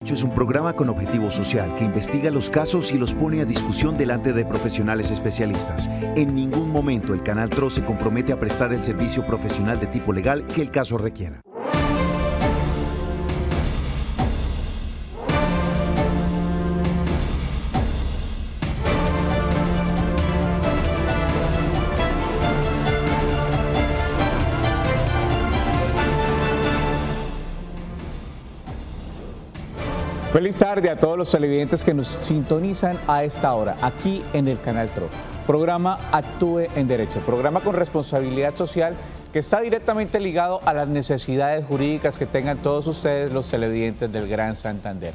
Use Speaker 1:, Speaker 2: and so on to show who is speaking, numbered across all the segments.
Speaker 1: Es un programa con objetivo social que investiga los casos y los pone a discusión delante de profesionales especialistas. En ningún momento el Canal TRO se compromete a prestar el servicio profesional de tipo legal que el caso requiera.
Speaker 2: Feliz tarde a todos los televidentes que nos sintonizan a esta hora, aquí en el Canal TRO. Programa Actúe en Derecho, programa con responsabilidad social que está directamente ligado a las necesidades jurídicas que tengan todos ustedes, los televidentes del Gran Santander.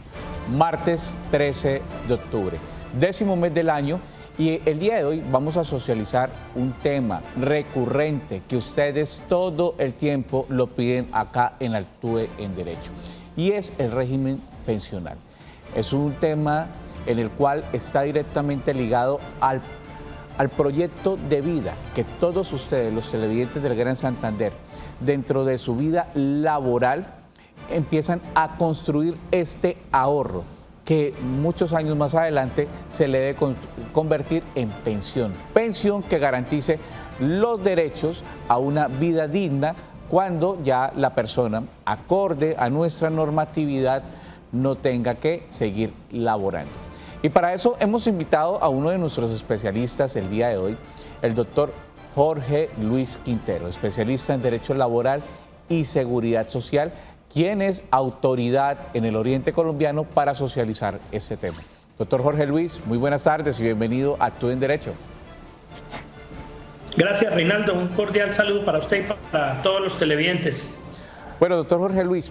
Speaker 2: Martes 13 de octubre, 10º mes del año, y el día de hoy vamos a socializar un tema recurrente que ustedes todo el tiempo lo piden acá en Actúe en Derecho, y es el régimen pensional. Es un tema en el cual está directamente ligado al proyecto de vida que todos ustedes, los televidentes del Gran Santander, dentro de su vida laboral, empiezan a construir este ahorro que muchos años más adelante se le debe convertir en pensión. Pensión que garantice los derechos a una vida digna cuando ya la persona, acorde a nuestra normatividad, no tenga que seguir laborando. Y para eso hemos invitado a uno de nuestros especialistas el día de hoy, el doctor Jorge Luis Quintero, especialista en Derecho Laboral y Seguridad Social, quien es autoridad en el Oriente Colombiano para socializar este tema. Doctor Jorge Luis, muy buenas tardes y bienvenido a Actúe en Derecho.
Speaker 3: Gracias, Reinaldo. Un cordial saludo para usted y para todos los televidentes.
Speaker 2: Bueno, doctor Jorge Luis,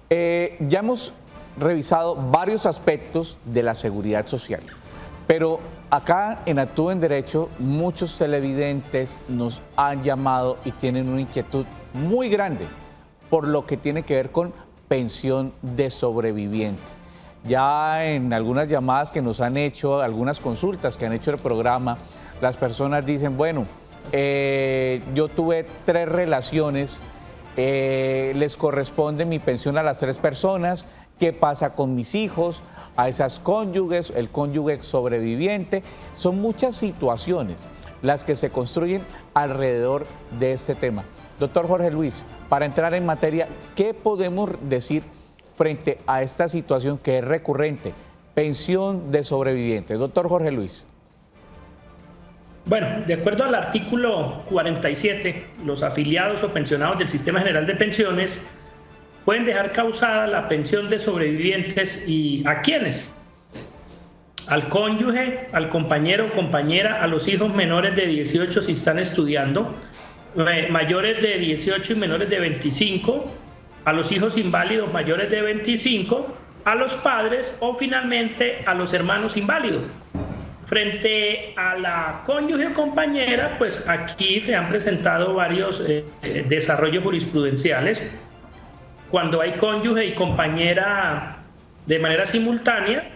Speaker 2: ya hemos revisado varios aspectos de la seguridad social, pero acá en Actúe en Derecho muchos televidentes nos han llamado y tienen una inquietud muy grande por lo que tiene que ver con pensión de sobreviviente. Ya en algunas llamadas que nos han hecho, algunas consultas que han hecho el programa, las personas dicen, bueno, yo tuve 3 relaciones, les corresponde mi pensión a las 3 personas, ¿qué pasa con mis hijos, a esas cónyuges, el cónyuge sobreviviente? Son muchas situaciones las que se construyen alrededor de este tema. Doctor Jorge Luis, para entrar en materia, ¿qué podemos decir frente a esta situación que es recurrente? Pensión de sobrevivientes. Doctor Jorge Luis.
Speaker 3: Bueno, de acuerdo al artículo 47, los afiliados o pensionados del Sistema General de Pensiones pueden dejar causada la pensión de sobrevivientes. ¿Y a quiénes? Al cónyuge, al compañero o compañera, a los hijos menores de 18 si están estudiando, mayores de 18 y menores de 25, a los hijos inválidos mayores de 25, a los padres o finalmente a los hermanos inválidos. Frente a la cónyuge o compañera, pues aquí se han presentado varios desarrollos jurisprudenciales. Cuando hay cónyuge y compañera de manera simultánea,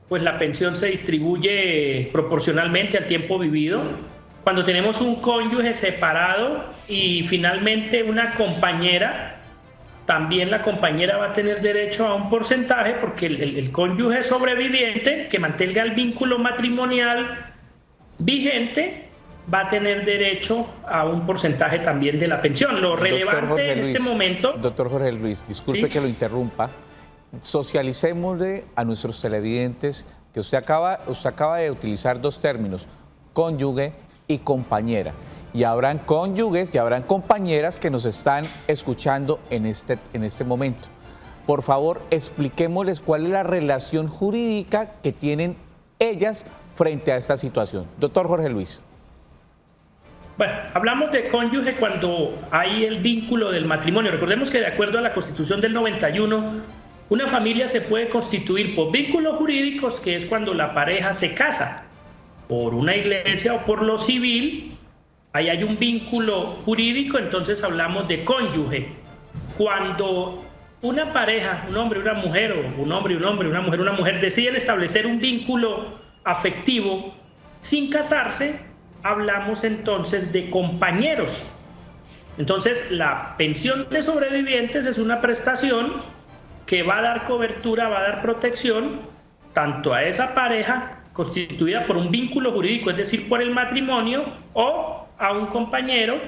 Speaker 3: pues la pensión se distribuye proporcionalmente al tiempo vivido. Cuando tenemos un cónyuge separado y finalmente una compañera, también la compañera va a tener derecho a un porcentaje porque el cónyuge sobreviviente que mantenga el vínculo matrimonial vigente va a tener derecho a un porcentaje también de la pensión. Lo relevante en este momento...
Speaker 2: Doctor Jorge Luis, disculpe ¿sí? que lo interrumpa. Socialicémosle a nuestros televidentes que usted acaba de utilizar 2 términos, cónyuge y compañera. Y habrán cónyuges y habrán compañeras que nos están escuchando en este momento. Por favor, expliquémosles cuál es la relación jurídica que tienen ellas frente a esta situación. Doctor Jorge Luis.
Speaker 3: Bueno, hablamos de cónyuge cuando hay el vínculo del matrimonio. Recordemos que de acuerdo a la Constitución del 91, una familia se puede constituir por vínculos jurídicos, que es cuando la pareja se casa por una iglesia o por lo civil. Ahí hay un vínculo jurídico, entonces hablamos de cónyuge. Cuando una pareja, un hombre y una mujer, o un hombre y un hombre, una mujer, deciden establecer un vínculo afectivo sin casarse, hablamos entonces de compañeros. Entonces, la pensión de sobrevivientes es una prestación que va a dar cobertura, va a dar protección tanto a esa pareja constituida por un vínculo jurídico, es decir, por el matrimonio, o a un compañero,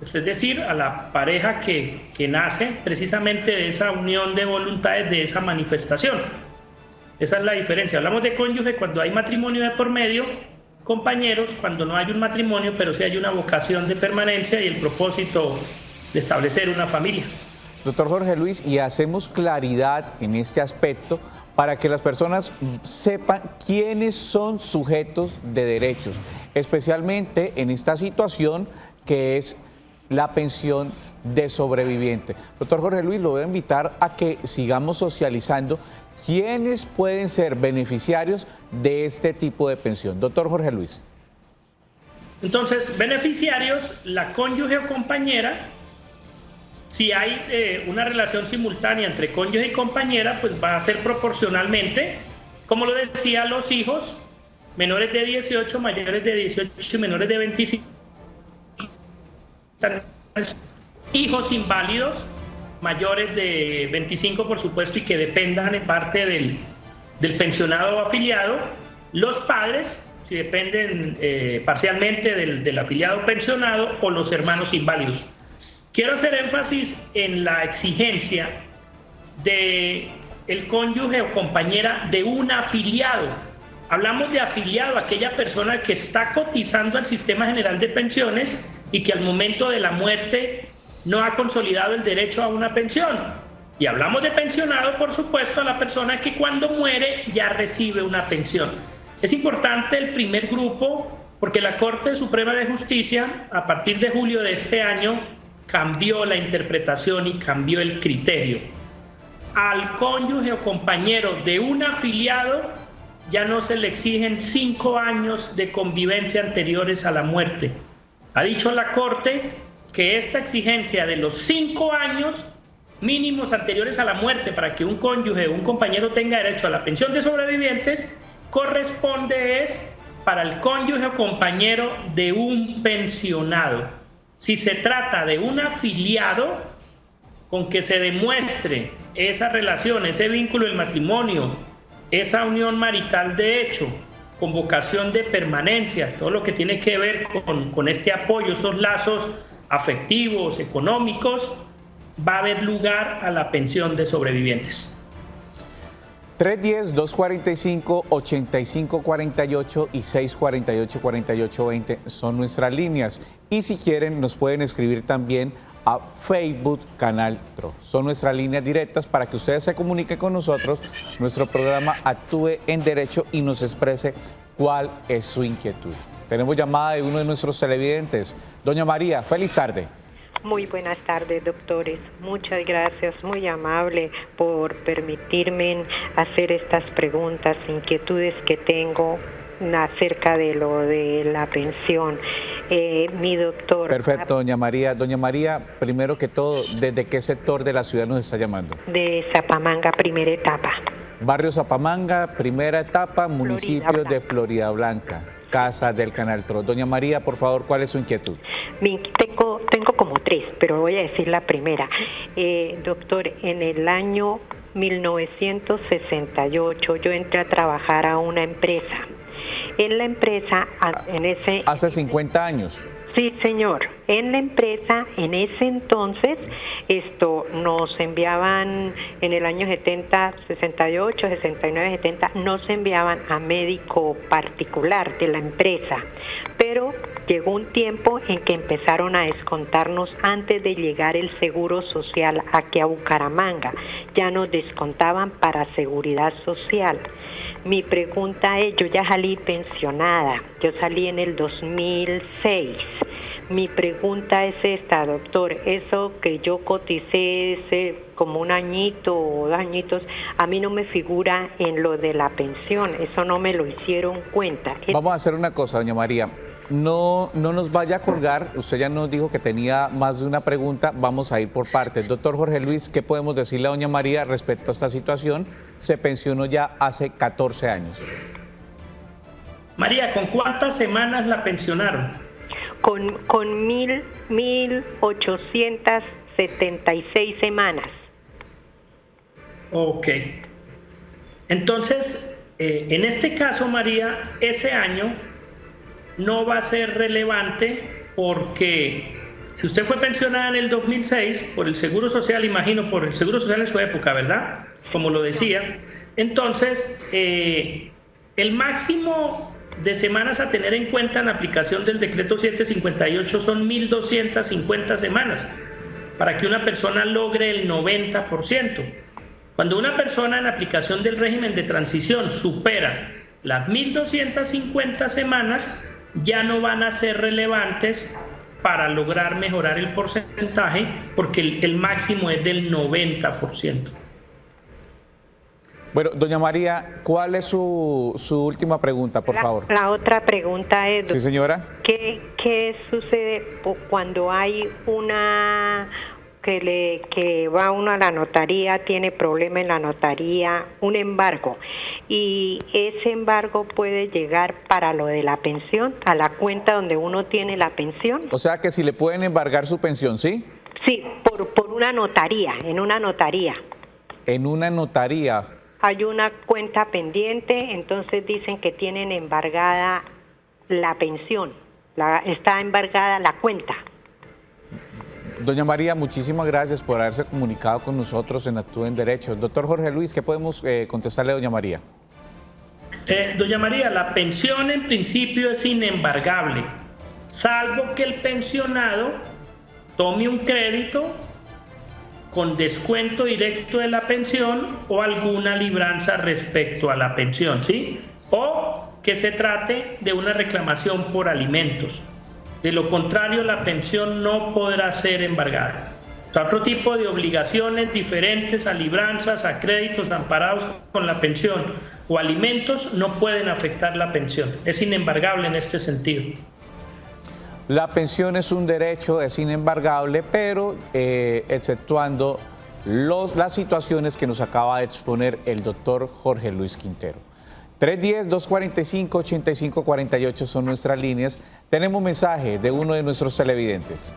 Speaker 3: es decir, a la pareja que nace precisamente de esa unión de voluntades, de esa manifestación. Esa es la diferencia. Hablamos de cónyuge cuando hay matrimonio de por medio, compañeros cuando no hay un matrimonio, pero sí hay una vocación de permanencia y el propósito de establecer una familia.
Speaker 2: Doctor Jorge Luis, y hacemos claridad en este aspecto para que las personas sepan quiénes son sujetos de derechos, especialmente en esta situación que es la pensión de sobreviviente. Doctor Jorge Luis, lo voy a invitar a que sigamos socializando quiénes pueden ser beneficiarios de este tipo de pensión. Doctor Jorge Luis.
Speaker 3: Entonces, beneficiarios, la cónyuge o compañera. Si hay una relación simultánea entre cónyuge y compañera, pues va a ser proporcionalmente, como lo decía, los hijos menores de 18, mayores de 18 y menores de 25, hijos inválidos mayores de 25, por supuesto, y que dependan en parte del pensionado o afiliado, los padres, si dependen parcialmente del afiliado pensionado, o los hermanos inválidos. Quiero hacer énfasis en la exigencia de el cónyuge o compañera de un afiliado. Hablamos de afiliado, aquella persona que está cotizando al Sistema General de Pensiones y que al momento de la muerte no ha consolidado el derecho a una pensión. Y hablamos de pensionado, por supuesto, a la persona que cuando muere ya recibe una pensión. Es importante el primer grupo porque la Corte Suprema de Justicia, a partir de julio de este año, cambió la interpretación y cambió el criterio. Al cónyuge o compañero de un afiliado ya no se le exigen 5 años de convivencia anteriores a la muerte. Ha dicho la Corte que esta exigencia de los 5 años mínimos anteriores a la muerte para que un cónyuge o un compañero tenga derecho a la pensión de sobrevivientes corresponde para el cónyuge o compañero de un pensionado. Si se trata de un afiliado, con que se demuestre esa relación, ese vínculo del matrimonio, esa unión marital de hecho, con vocación de permanencia, todo lo que tiene que ver con este apoyo, esos lazos afectivos, económicos, va a haber lugar a la pensión de sobrevivientes.
Speaker 2: 310-245-8548 y 648-4820 son nuestras líneas. Y si quieren, nos pueden escribir también a Facebook Canal TRO. Son nuestras líneas directas para que ustedes se comuniquen con nosotros, nuestro programa Actúe en Derecho y nos exprese cuál es su inquietud. Tenemos llamada de uno de nuestros televidentes. Doña María, feliz tarde.
Speaker 4: Muy buenas tardes, doctores. Muchas gracias, muy amable por permitirme hacer estas preguntas, inquietudes que tengo acerca de lo de la pensión. Mi doctor...
Speaker 2: Perfecto, doña María. Doña María, primero que todo, ¿desde qué sector de la ciudad nos está llamando?
Speaker 4: De Zapamanga, primera etapa.
Speaker 2: Barrio Zapamanga, primera etapa, municipio de Florida Blanca, Casa del Canal TRO. Doña María, por favor, ¿cuál es su inquietud?
Speaker 4: Tengo como 3, pero voy a decir la primera. Doctor, en el año 1968 yo entré a trabajar a una empresa. En la empresa,
Speaker 2: ¿Hace 50 años?
Speaker 4: Sí, señor. En la empresa, en ese entonces, nos enviaban, en el año 70, 68, 69, 70, nos enviaban a médico particular de la empresa. Pero llegó un tiempo en que empezaron a descontarnos antes de llegar el seguro social aquí a Bucaramanga. Ya nos descontaban para seguridad social. Mi pregunta es, yo ya salí pensionada, yo salí en el 2006. Mi pregunta es esta, doctor, eso que yo coticé como un añito o 2 añitos, a mí no me figura en lo de la pensión, eso no me lo hicieron cuenta.
Speaker 2: Vamos a hacer una cosa, doña María. No nos vaya a colgar, usted ya nos dijo que tenía más de una pregunta, vamos a ir por partes. Doctor Jorge Luis, ¿qué podemos decirle a doña María respecto a esta situación? Se pensionó ya hace 14 años.
Speaker 3: María, ¿con cuántas semanas la pensionaron?
Speaker 4: Con 1.876 semanas.
Speaker 3: Ok. Entonces, en este caso, María, ese año no va a ser relevante porque si usted fue pensionada en el 2006 por el Seguro Social, imagino por el Seguro Social en su época, ¿verdad? Como lo decía. Entonces, el máximo de semanas a tener en cuenta en aplicación del decreto 758 son 1.250 semanas para que una persona logre el 90%. Cuando una persona en aplicación del régimen de transición supera las 1.250 semanas, ya no van a ser relevantes para lograr mejorar el porcentaje, porque el máximo es del 90%.
Speaker 2: Bueno, doña María, ¿cuál es su última pregunta, por favor?
Speaker 4: La otra pregunta es,
Speaker 2: sí, señora.
Speaker 4: ¿Qué sucede cuando hay una que va uno a la notaría, tiene problema en la notaría, un embargo, y ese embargo puede llegar para lo de la pensión, a la cuenta donde uno tiene la pensión?
Speaker 2: O sea que si le pueden embargar su pensión, ¿sí?
Speaker 4: Sí, por una notaría, en una notaría.
Speaker 2: En una notaría.
Speaker 4: Hay una cuenta pendiente, entonces dicen que tienen embargada la pensión, está embargada la cuenta.
Speaker 2: Doña María, muchísimas gracias por haberse comunicado con nosotros en Actúe en Derecho. Doctor Jorge Luis, ¿qué podemos contestarle a doña María?
Speaker 3: Doña María, la pensión en principio es inembargable, salvo que el pensionado tome un crédito con descuento directo de la pensión o alguna libranza respecto a la pensión, ¿sí? O que se trate de una reclamación por alimentos. De lo contrario, la pensión no podrá ser embargada. Otro tipo de obligaciones diferentes a libranzas, a créditos amparados con la pensión o alimentos no pueden afectar la pensión. Es inembargable en este sentido.
Speaker 2: La pensión es un derecho, es inembargable, pero exceptuando las situaciones que nos acaba de exponer el doctor Jorge Luis Quintero. 310-245-8548 son nuestras líneas. Tenemos mensaje de uno de nuestros televidentes.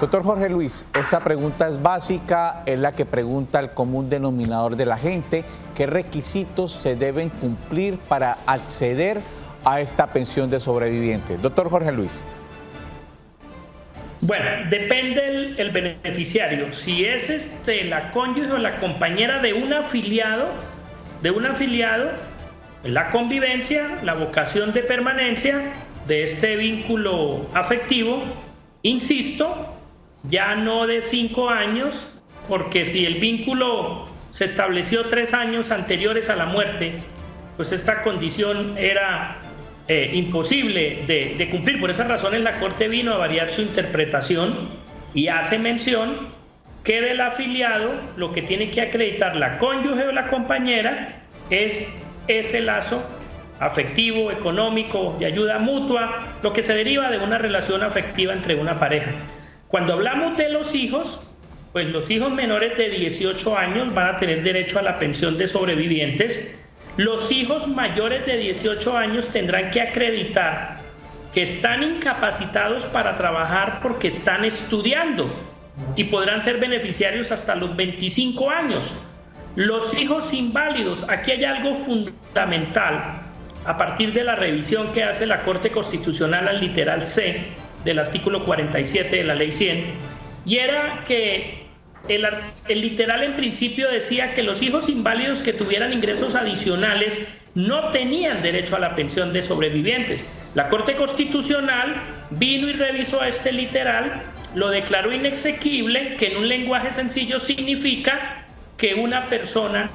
Speaker 2: Doctor Jorge Luis, esta pregunta es básica, es la que pregunta el común denominador de la gente. ¿Qué requisitos se deben cumplir para acceder a esta pensión de sobreviviente? Doctor Jorge Luis.
Speaker 3: Bueno, depende el beneficiario. Si es la cónyuge o la compañera de un afiliado, la convivencia, la vocación de permanencia de este vínculo afectivo, insisto, ya no de 5 años, porque si el vínculo se estableció 3 años anteriores a la muerte, pues esta condición era imposible de cumplir. Por esas razones la Corte vino a variar su interpretación y hace mención que del afiliado lo que tiene que acreditar la cónyuge o la compañera es ese lazo afectivo, económico, de ayuda mutua, lo que se deriva de una relación afectiva entre una pareja. Cuando hablamos de los hijos, pues los hijos menores de 18 años van a tener derecho a la pensión de sobrevivientes. Los hijos mayores de 18 años tendrán que acreditar que están incapacitados para trabajar porque están estudiando y podrán ser beneficiarios hasta los 25 años. Los hijos inválidos, aquí hay algo fundamental a partir de la revisión que hace la Corte Constitucional al literal C del artículo 47 de la Ley 100, y era que el literal en principio decía que los hijos inválidos que tuvieran ingresos adicionales no tenían derecho a la pensión de sobrevivientes. La Corte Constitucional vino y revisó este literal, lo declaró inexequible, que en un lenguaje sencillo significa que una persona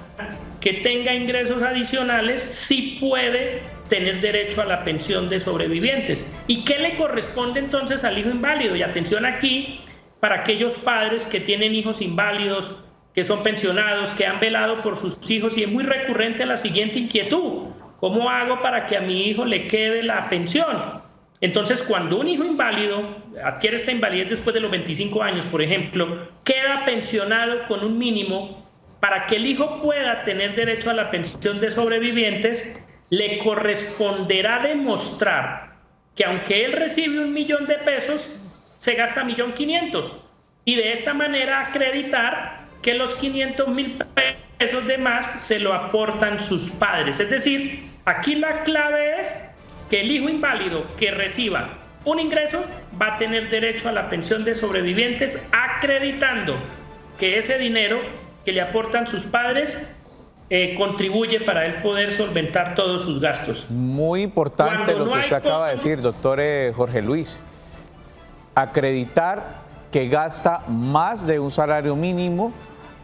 Speaker 3: que tenga ingresos adicionales sí puede tener derecho a la pensión de sobrevivientes. ¿Y qué le corresponde entonces al hijo inválido? Y atención aquí, para aquellos padres que tienen hijos inválidos, que son pensionados, que han velado por sus hijos, y es muy recurrente la siguiente inquietud: ¿cómo hago para que a mi hijo le quede la pensión? Entonces, cuando un hijo inválido adquiere esta invalidez después de los 25 años, por ejemplo, queda pensionado con un mínimo. Para que el hijo pueda tener derecho a la pensión de sobrevivientes, le corresponderá demostrar que aunque él recibe 1.000.000 de pesos, se gasta 1.500.000, y de esta manera acreditar que los 500.000 pesos de más se lo aportan sus padres. Es decir, aquí la clave es que el hijo inválido que reciba un ingreso va a tener derecho a la pensión de sobrevivientes, acreditando que ese dinero que le aportan sus padres contribuye para él poder solventar todos sus gastos.
Speaker 2: Muy importante lo que usted acaba de decir, doctor Jorge Luis. Acreditar que gasta más de un salario mínimo,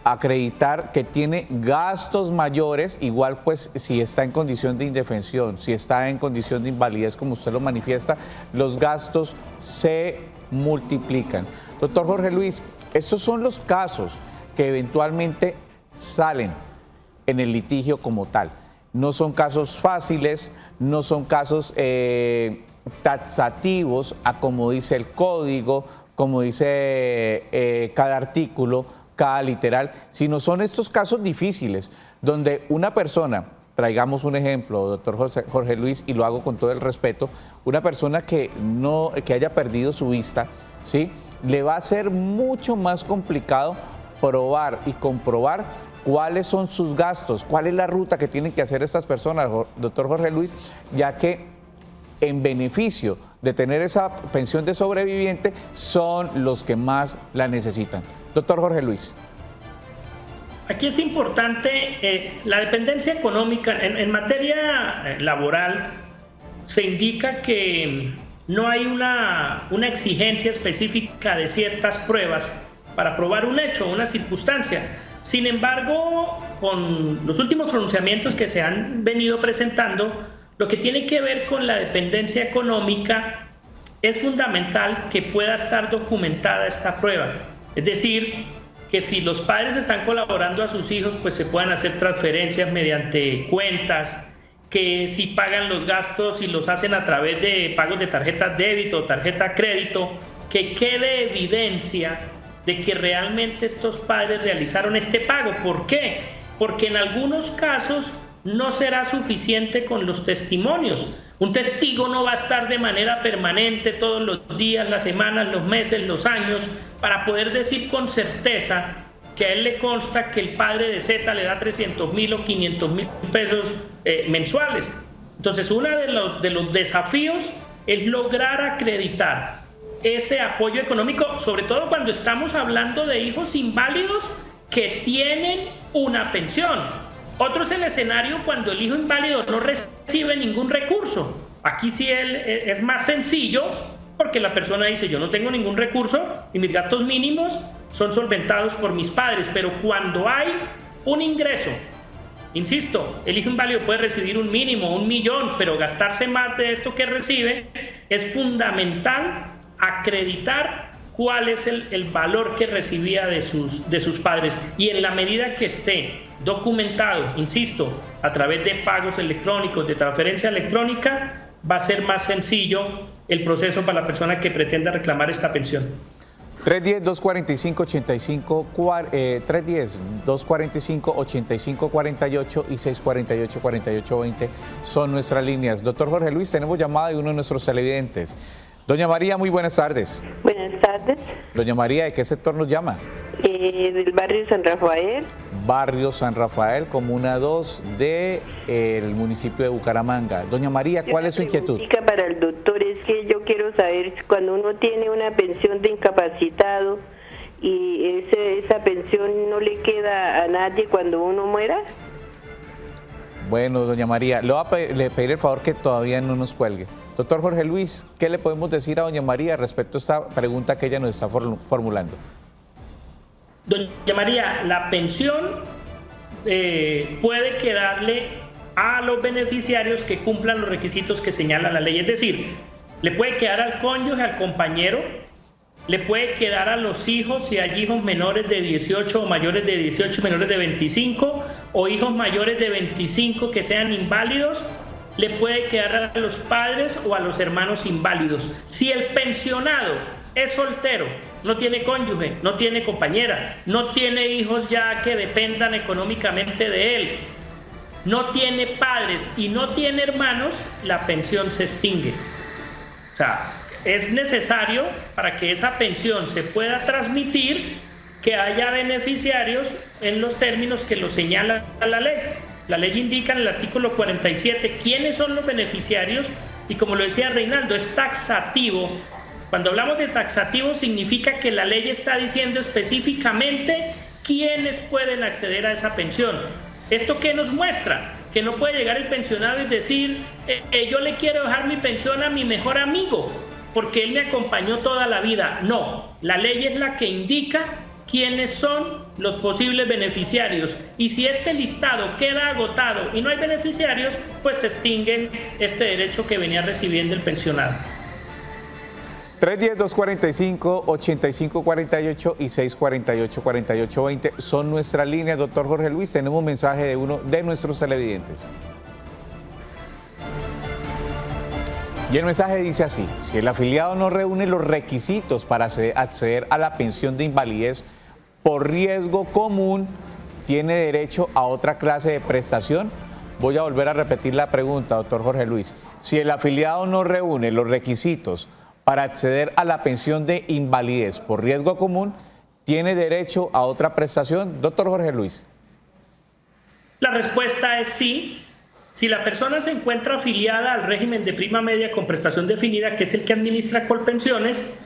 Speaker 2: acreditar que tiene gastos mayores, igual pues si está en condición de indefensión, si está en condición de invalidez, como usted lo manifiesta, los gastos se multiplican. Doctor Jorge Luis, estos son los casos que eventualmente salen en el litigio como tal. No son casos fáciles, no son casos taxativos a como dice el código, como dice cada artículo, cada literal, sino son estos casos difíciles donde una persona, traigamos un ejemplo, doctor Jorge Luis, y lo hago con todo el respeto, una persona que haya perdido su vista, ¿sí?, le va a ser mucho más complicado probar y comprobar cuáles son sus gastos, cuál es la ruta que tienen que hacer estas personas, doctor Jorge Luis, ya que en beneficio de tener esa pensión de sobreviviente son los que más la necesitan. Doctor Jorge Luis.
Speaker 3: Aquí es importante la dependencia económica. En materia laboral se indica que no hay una exigencia específica de ciertas pruebas para probar un hecho, una circunstancia. Sin embargo, con los últimos pronunciamientos que se han venido presentando, lo que tiene que ver con la dependencia económica, es fundamental que pueda estar documentada esta prueba. Es decir, que si los padres están colaborando a sus hijos, pues se puedan hacer transferencias mediante cuentas, que si pagan los gastos y los hacen a través de pagos de tarjeta débito o tarjeta crédito, que quede evidencia de que realmente estos padres realizaron este pago. ¿Por qué? Porque en algunos casos no será suficiente con los testimonios. Un testigo no va a estar de manera permanente todos los días, las semanas, los meses, los años, para poder decir con certeza que a él le consta que el padre de Z le da 300.000 o 500.000 pesos mensuales. Entonces, uno de los desafíos es lograr acreditar ese apoyo económico, sobre todo cuando estamos hablando de hijos inválidos que tienen una pensión. Otro es el escenario cuando el hijo inválido no recibe ningún recurso. Aquí sí es más sencillo, porque la persona dice: yo no tengo ningún recurso y mis gastos mínimos son solventados por mis padres. Pero cuando hay un ingreso, insisto, el hijo inválido puede recibir un mínimo, 1.000.000, pero gastarse más de esto que recibe, es fundamental acreditar cuál es el valor que recibía de sus padres, y en la medida que esté documentado, insisto, a través de pagos electrónicos, de transferencia electrónica, va a ser más sencillo el proceso para la persona que pretenda reclamar esta pensión.
Speaker 2: 310-245-8548 y 648-4820 son nuestras líneas. Doctor Jorge Luis, tenemos llamada de uno de nuestros televidentes. Doña María, muy buenas tardes.
Speaker 5: Buenas tardes.
Speaker 2: Doña María, ¿de qué sector nos llama?
Speaker 5: Del barrio San Rafael.
Speaker 2: Barrio San Rafael, Comuna 2 del municipio de Bucaramanga. Doña María, ¿cuál es su inquietud?
Speaker 5: Para el doctor, es que yo quiero saber, cuando uno tiene una pensión de incapacitado y esa pensión no le queda a nadie cuando uno muera.
Speaker 2: Bueno, doña María, le voy a pedir el favor que todavía no nos cuelgue. Doctor Jorge Luis, ¿qué le podemos decir a doña María respecto a esta pregunta que ella nos está formulando?
Speaker 3: Doña María, la pensión puede quedarle a los beneficiarios que cumplan los requisitos que señala la ley. Es decir, le puede quedar al cónyuge, al compañero, le puede quedar a los hijos si hay hijos menores de 18 o mayores de 18, menores de 25, o hijos mayores de 25 que sean inválidos, le puede quedar a los padres o a los hermanos inválidos. Si el pensionado es soltero, no tiene cónyuge, no tiene compañera, no tiene hijos ya que dependan económicamente de él, no tiene padres y no tiene hermanos, la pensión se extingue. O sea, es necesario para que esa pensión se pueda transmitir que haya beneficiarios en los términos que lo señala la ley. La ley indica en el artículo 47 quiénes son los beneficiarios y, como lo decía Reinaldo, es taxativo. Cuando hablamos de taxativo significa que la ley está diciendo específicamente quiénes pueden acceder a esa pensión. ¿Esto qué nos muestra? Que no puede llegar el pensionado y decir yo le quiero dejar mi pensión a mi mejor amigo porque él me acompañó toda la vida. No, la ley es la que indica quiénes son los posibles beneficiarios, y si este listado queda agotado y no hay beneficiarios, pues se extingue este derecho que venía recibiendo el pensionado.
Speaker 2: 310-245-8548 y 648-4820 son nuestras líneas. Doctor Jorge Luis, tenemos un mensaje de uno de nuestros televidentes. Y el mensaje dice así: si el afiliado no reúne los requisitos para acceder a la pensión de invalidez por riesgo común, ¿tiene derecho a otra clase de prestación? Voy a volver a repetir la pregunta, doctor Jorge Luis. Si el afiliado no reúne los requisitos para acceder a la pensión de invalidez por riesgo común, ¿tiene derecho a otra prestación? Doctor Jorge Luis.
Speaker 3: La respuesta es sí. Si la persona se encuentra afiliada al régimen de prima media con prestación definida, que es el que administra Colpensiones,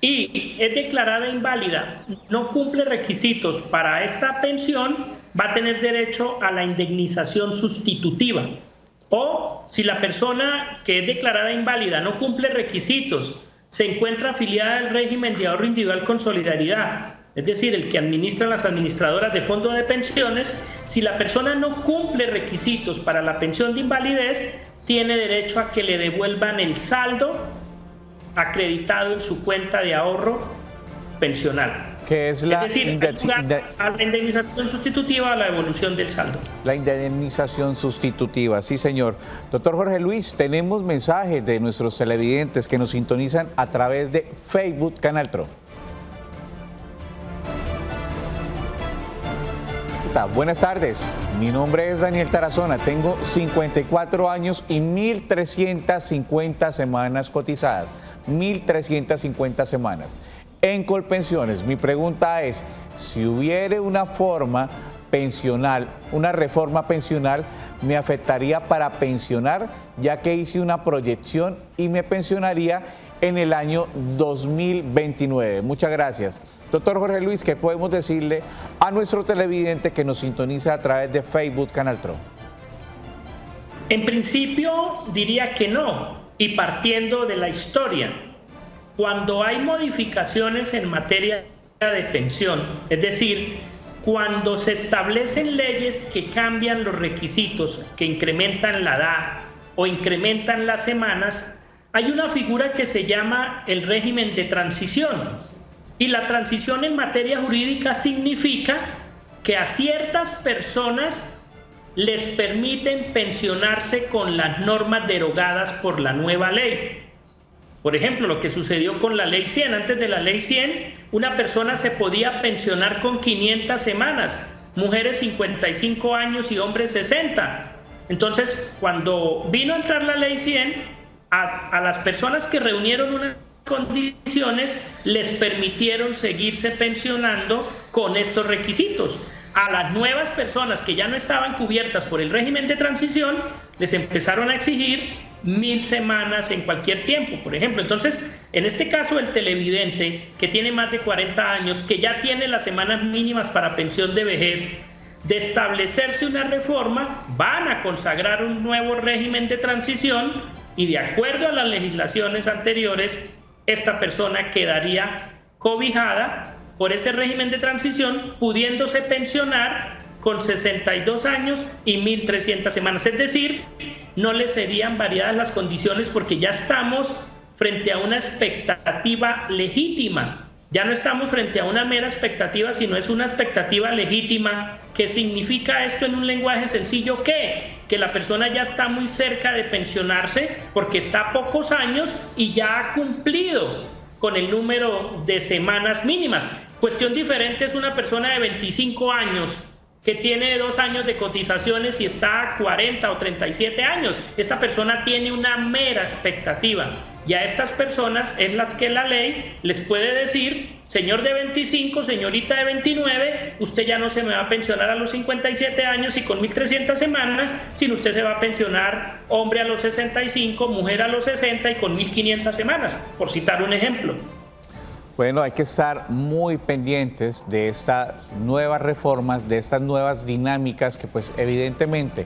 Speaker 3: y es declarada inválida, no cumple requisitos para esta pensión, va a tener derecho a la indemnización sustitutiva. O si la persona que es declarada inválida no cumple requisitos, se encuentra afiliada al régimen de ahorro individual con solidaridad, es decir, el que administran las administradoras de fondo de pensiones, si la persona no cumple requisitos para la pensión de invalidez, tiene derecho a que le devuelvan el saldo acreditado en su cuenta de ahorro pensional.
Speaker 2: Que es la,
Speaker 3: a la indemnización sustitutiva, a la devolución del saldo.
Speaker 2: La indemnización sustitutiva, sí señor. Doctor Jorge Luis, tenemos mensajes de nuestros televidentes que nos sintonizan a través de Facebook Canal Tro. Buenas tardes, mi nombre es Daniel Tarazona, tengo 54 años y 1.350 semanas cotizadas, 1.350 semanas. En Colpensiones, mi pregunta es, si hubiere una reforma pensional, ¿me afectaría para pensionar, ya que hice una proyección y me pensionaría en el año 2029? Muchas gracias. Doctor Jorge Luis, ¿qué podemos decirle a nuestro televidente que nos sintoniza a través de Facebook Canal Tro?
Speaker 3: En principio diría que no, y partiendo de la historia, cuando hay modificaciones en materia de pensión, es decir, cuando se establecen leyes que cambian los requisitos, que incrementan la edad o incrementan las semanas, hay una figura que se llama el régimen de transición. Y la transición en materia jurídica significa que a ciertas personas les permiten pensionarse con las normas derogadas por la nueva ley. Por ejemplo, lo que sucedió con la Ley 100. Antes de la Ley 100, una persona se podía pensionar con 500 semanas, mujeres 55 años y hombres 60. Entonces, cuando vino a entrar la Ley 100, a las personas que reunieron unas condiciones les permitieron seguirse pensionando con estos requisitos. A las nuevas personas que ya no estaban cubiertas por el régimen de transición les empezaron a exigir 1000 semanas en cualquier tiempo, por ejemplo. Entonces, en este caso, el televidente que tiene más de 40 años, que ya tiene las semanas mínimas para pensión de vejez, de establecerse una reforma, van a consagrar un nuevo régimen de transición y, de acuerdo a las legislaciones anteriores, esta persona quedaría cobijada por ese régimen de transición, pudiéndose pensionar con 62 años y 1.300 semanas. Es decir, no le serían variadas las condiciones porque ya estamos frente a una expectativa legítima. Ya no estamos frente a una mera expectativa, sino es una expectativa legítima. ¿Qué significa esto en un lenguaje sencillo? Que la persona ya está muy cerca de pensionarse porque está a pocos años y ya ha cumplido con el número de semanas mínimas. Cuestión diferente es una persona de 25 años que tiene 2 años de cotizaciones y está a 40 o 37 años. Esta persona tiene una mera expectativa Y a estas personas es las que la ley les puede decir, señor de 25, señorita de 29, usted ya no se me va a pensionar a los 57 años y con 1.300 semanas, sino usted se va a pensionar hombre a los 65, mujer a los 60 y con 1.500 semanas, por citar un ejemplo.
Speaker 2: Bueno, hay que estar muy pendientes de estas nuevas reformas, de estas nuevas dinámicas que pues evidentemente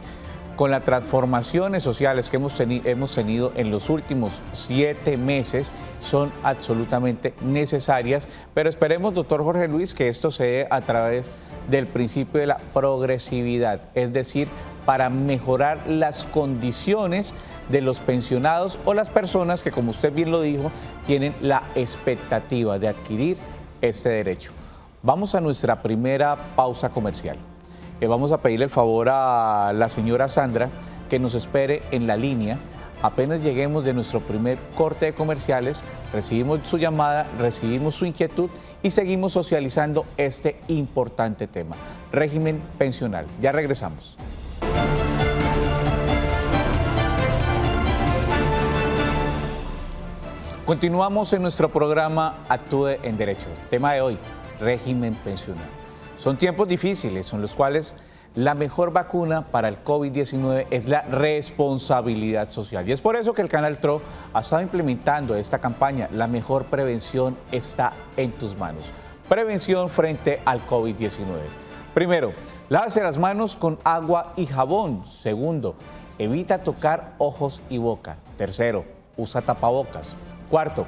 Speaker 2: con las transformaciones sociales que hemos tenido en los últimos 7 meses son absolutamente necesarias, pero esperemos, doctor Jorge Luis, que esto se dé a través del principio de la progresividad, es decir, para mejorar las condiciones de los pensionados o las personas que, como usted bien lo dijo, tienen la expectativa de adquirir este derecho. Vamos a nuestra primera pausa comercial. Vamos a pedirle el favor a la señora Sandra que nos espere en la línea. Apenas lleguemos de nuestro primer corte de comerciales, recibimos su llamada, recibimos su inquietud y seguimos socializando este importante tema, régimen pensional. Ya regresamos. Continuamos en nuestro programa Actúe en Derecho. Tema de hoy, régimen pensional. Son tiempos difíciles en los cuales la mejor vacuna para el COVID-19 es la responsabilidad social. Y es por eso que el Canal TRO ha estado implementando esta campaña. La mejor prevención está en tus manos. Prevención frente al COVID-19. Primero, lávese las manos con agua y jabón. Segundo, evita tocar ojos y boca. Tercero, usa tapabocas. Cuarto,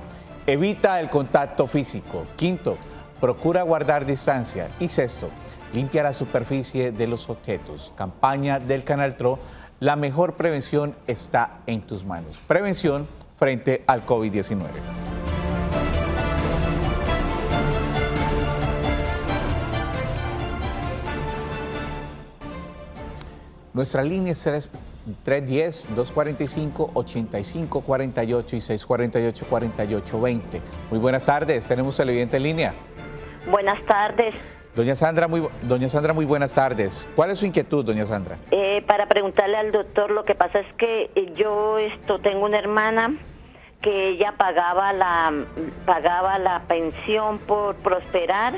Speaker 2: evita el contacto físico. Quinto, procura guardar distancia. Y sexto, limpia la superficie de los objetos. Campaña del Canal TRO, la mejor prevención está en tus manos. Prevención frente al COVID-19. Nuestra línea es 310-245-8548 y 648-4820. Muy buenas tardes, tenemos televidente en línea.
Speaker 6: Buenas tardes.
Speaker 2: Doña Sandra, muy buenas tardes. ¿Cuál es su inquietud, doña Sandra?
Speaker 6: Para preguntarle al doctor, lo que pasa es que yo tengo una hermana que ella pagaba la pensión por prosperar.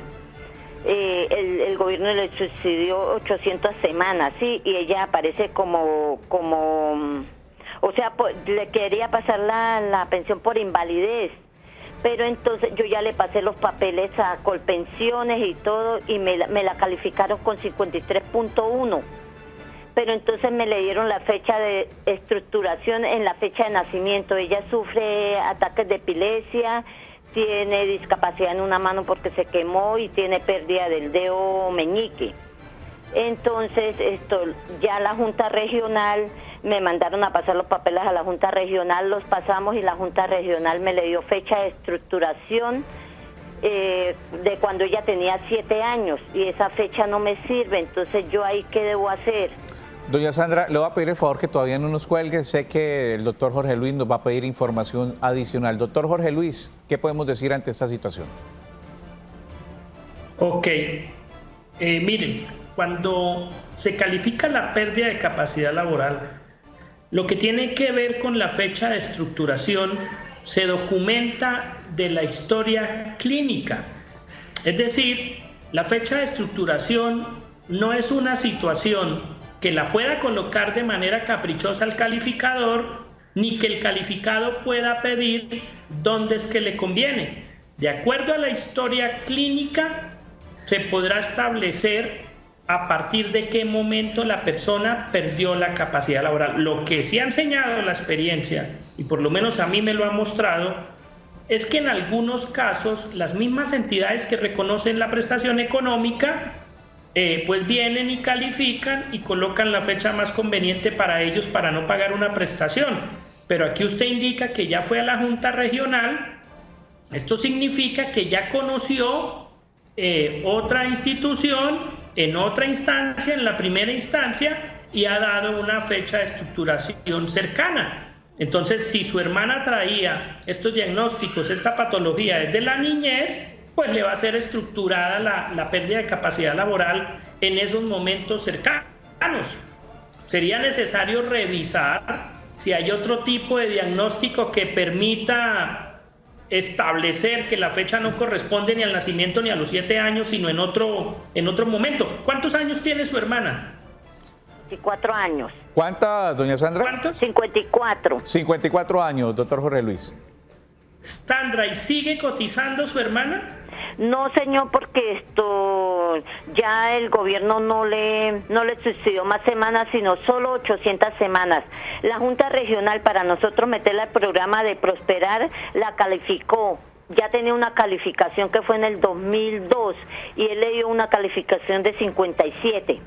Speaker 6: El gobierno le subsidió 800 semanas, ¿sí? Y ella aparece como o sea, le quería pasar la pensión por invalidez. Pero entonces yo ya le pasé los papeles a Colpensiones y todo y me la calificaron con 53.1. Pero entonces me le dieron la fecha de estructuración en la fecha de nacimiento. Ella sufre ataques de epilepsia, tiene discapacidad en una mano porque se quemó y tiene pérdida del dedo meñique. Entonces ya la Junta Regional me mandaron a pasar los papeles a la Junta Regional, los pasamos y la Junta Regional me le dio fecha de estructuración de cuando ella tenía 7 años y esa fecha no me sirve, entonces yo ahí ¿qué debo hacer?
Speaker 2: Doña Sandra, le voy a pedir el favor que todavía no nos cuelgue, sé que el doctor Jorge Luis nos va a pedir información adicional. Doctor Jorge Luis, ¿qué podemos decir ante esta situación?
Speaker 3: Ok, miren, cuando se califica la pérdida de capacidad laboral, lo que tiene que ver con la fecha de estructuración se documenta de la historia clínica. Es decir, la fecha de estructuración no es una situación que la pueda colocar de manera caprichosa al calificador, ni que el calificado pueda pedir dónde es que le conviene. De acuerdo a la historia clínica, se podrá establecer a partir de qué momento la persona perdió la capacidad laboral. Lo que sí ha enseñado la experiencia, y por lo menos a mí me lo ha mostrado, es que en algunos casos las mismas entidades que reconocen la prestación económica pues vienen y califican y colocan la fecha más conveniente para ellos para no pagar una prestación. Pero aquí usted indica que ya fue a la Junta Regional. Esto significa que ya conoció otra institución en otra instancia, en la primera instancia, y ha dado una fecha de estructuración cercana. Entonces, si su hermana traía estos diagnósticos, esta patología desde la niñez, pues le va a ser estructurada la pérdida de capacidad laboral en esos momentos cercanos. Sería necesario revisar si hay otro tipo de diagnóstico que permita establecer que la fecha no corresponde ni al nacimiento ni a los 7 años, sino en otro momento. ¿Cuántos años tiene su hermana?
Speaker 6: 54 años.
Speaker 2: ¿Cuántas, doña Sandra?
Speaker 3: ¿Cuántos?
Speaker 6: 54.
Speaker 2: 54 años, doctor Jorge Luis.
Speaker 3: Sandra, ¿y sigue cotizando su hermana?
Speaker 6: No, señor, porque ya el gobierno no le subsidió más semanas, sino solo 800 semanas. La Junta Regional, para nosotros meterla al programa de Prosperar, la calificó. Ya tenía una calificación que fue en el 2002 y él le dio una calificación de 57.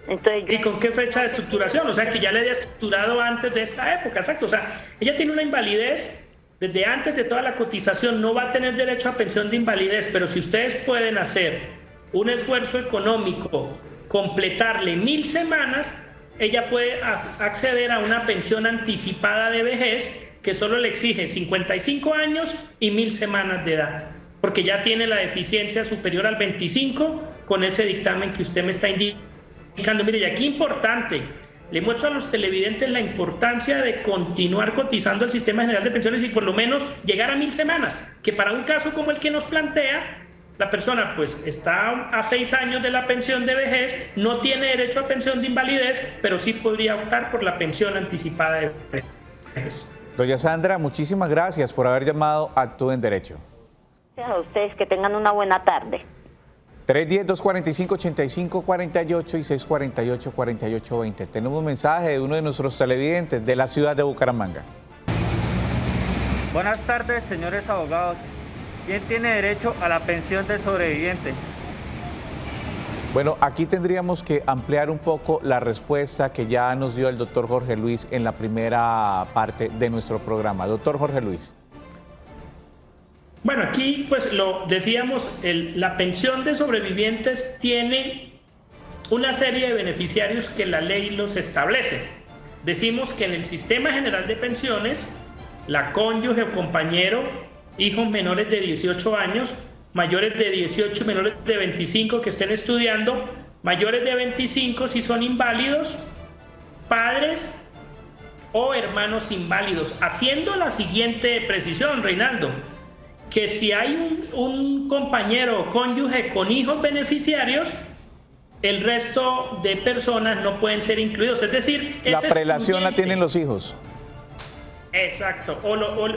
Speaker 6: Entonces,
Speaker 3: ¿Y con qué fecha de estructuración? O sea, que ya le había estructurado antes de esta época, exacto. O sea, ella tiene una invalidez desde antes de toda la cotización, no va a tener derecho a pensión de invalidez, pero si ustedes pueden hacer un esfuerzo económico, completarle 1000 semanas, ella puede acceder a una pensión anticipada de vejez que solo le exige 55 años y 1000 semanas de edad, porque ya tiene la deficiencia superior al 25 con ese dictamen que usted me está indicando. Mire, y aquí importante, le muestro a los televidentes la importancia de continuar cotizando al Sistema General de Pensiones y por lo menos llegar a 1000 semanas, que para un caso como el que nos plantea, la persona pues está a 6 años de la pensión de vejez, no tiene derecho a pensión de invalidez, pero sí podría optar por la pensión anticipada de vejez.
Speaker 2: Doña Sandra, muchísimas gracias por haber llamado a Actúe en Derecho.
Speaker 6: gracias a ustedes, que tengan una buena tarde.
Speaker 2: 310-245-8548 y 648-4820. Tenemos un mensaje de uno de nuestros televidentes de la ciudad de Bucaramanga.
Speaker 7: Buenas tardes, señores abogados. ¿Quién tiene derecho a la pensión de sobreviviente?
Speaker 2: Bueno, aquí tendríamos que ampliar un poco la respuesta que ya nos dio el doctor Jorge Luis en la primera parte de nuestro programa. Doctor Jorge Luis.
Speaker 3: Bueno, aquí pues lo decíamos, la pensión de sobrevivientes tiene una serie de beneficiarios que la ley los establece. Decimos que en el Sistema General de Pensiones, la cónyuge o compañero, hijos menores de 18 años, mayores de 18 y menores de 25 que estén estudiando, mayores de 25 si son inválidos, padres o hermanos inválidos, haciendo la siguiente precisión, Reinaldo, que si hay un compañero o cónyuge con hijos beneficiarios, el resto de personas no pueden ser incluidos. Es decir,
Speaker 2: la prelación la tienen los hijos.
Speaker 3: Exacto, o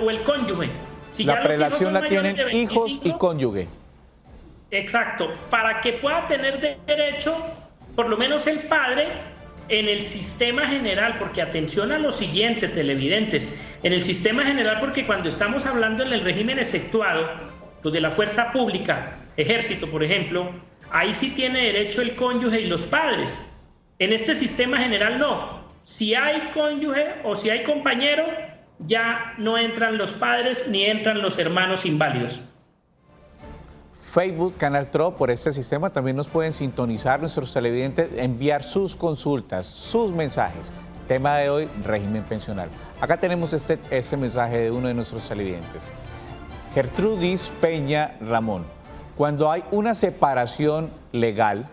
Speaker 3: el cónyuge. Si
Speaker 2: la prelación la tienen hijos y cónyuge.
Speaker 3: Exacto, para que pueda tener derecho, por lo menos el padre, en el sistema general, porque atención a lo siguiente, televidentes, en el sistema general, porque cuando estamos hablando en el régimen exceptuado, los de la fuerza pública, ejército, por ejemplo, ahí sí tiene derecho el cónyuge y los padres. En este sistema general no. Si hay cónyuge o si hay compañero, ya no entran los padres ni entran los hermanos inválidos.
Speaker 2: Facebook, Canal TRO, por este sistema también nos pueden sintonizar nuestros televidentes, enviar sus consultas, sus mensajes. Tema de hoy, régimen pensional. Acá tenemos este mensaje de uno de nuestros televidentes. Gertrudis Peña Ramón. Cuando hay una separación legal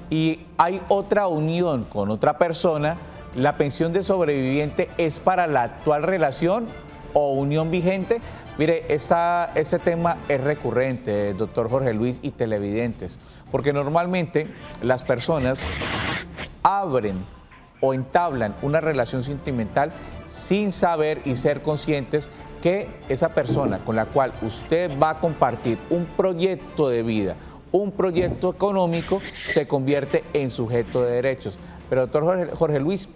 Speaker 2: y hay otra unión con otra persona, ¿la pensión de sobreviviente es para la actual relación o unión vigente? Mire, ese tema es recurrente, doctor Jorge Luis y televidentes, porque normalmente las personas abren o entablan una relación sentimental sin saber y ser conscientes que esa persona con la cual usted va a compartir un proyecto de vida, un proyecto económico, se convierte en sujeto de derechos. Pero doctor Jorge Luis,